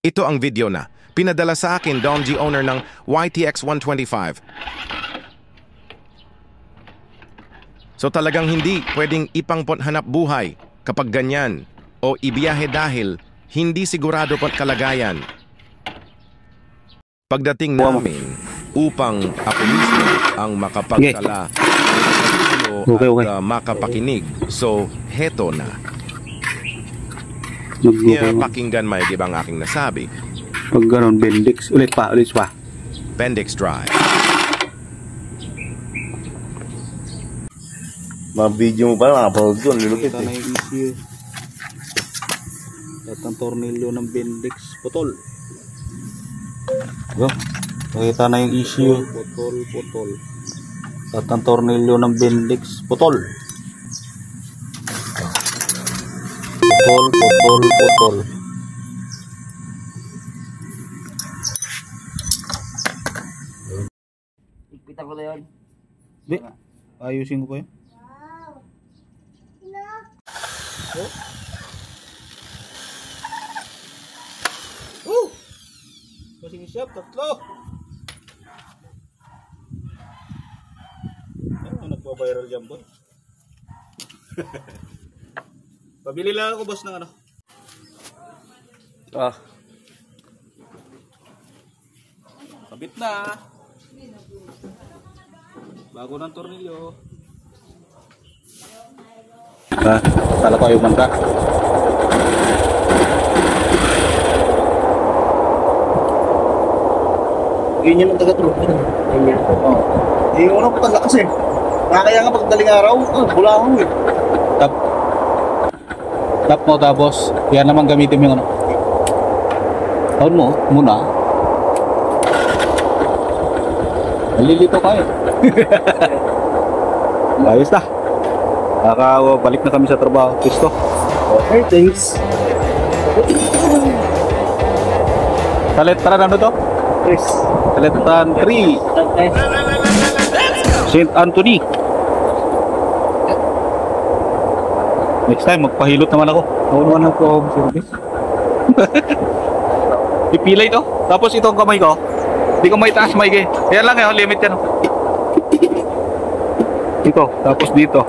Ito ang video na pinadala sa akin Dom G owner ng YTX 125. So talagang hindi pwedeng ipangpot hanap buhay kapag ganyan o ibiyahe dahil hindi sigurado pot kalagayan. Pagdating namin upang ako mismo ang makapagtala at makapakinig. So heto na. Pakinggan may gibang aking nasabi. Pag ganon, Bendix. Ulit pa. Bendix Drive. Mga video mo pa, nakapalood doon. Lulupit Ito na yung issue. At ang tornilyo ng Bendix putol. Go. Nakita na yung issue. Putol. At ang tornilyo ng Bendix putol. Putol. Ipitan ko na yun. Di, ayusin ko pa yun. Kasing siyap, tatlo. Ano nagpa-viral dyan, boy? Pabili lang ako, boss, ng ano. Kabit na. Bago ng tornilyo. Kala ko yung mangga. Ganyan ang taga-truck. Ganyan. Eh, unang patala kasi. Kaya nga pagdaling araw, bula ako eh. Tap mo tapos, yan naman gamitin mo yung ano. Taon mo, muna. Nalilito ka eh. Ayos na. Balik na kami sa trabaho. Pisto. Okay, thanks. Taletran ano to? Chris. Taletran 3. St. Anthony. Next time, magpahilot naman ako. Nakunuhan ng home service. Ipilay to. Tapos ito ang kamay ko. Hindi ko may taas may gay. Yan lang limit yan. Ito, tapos dito.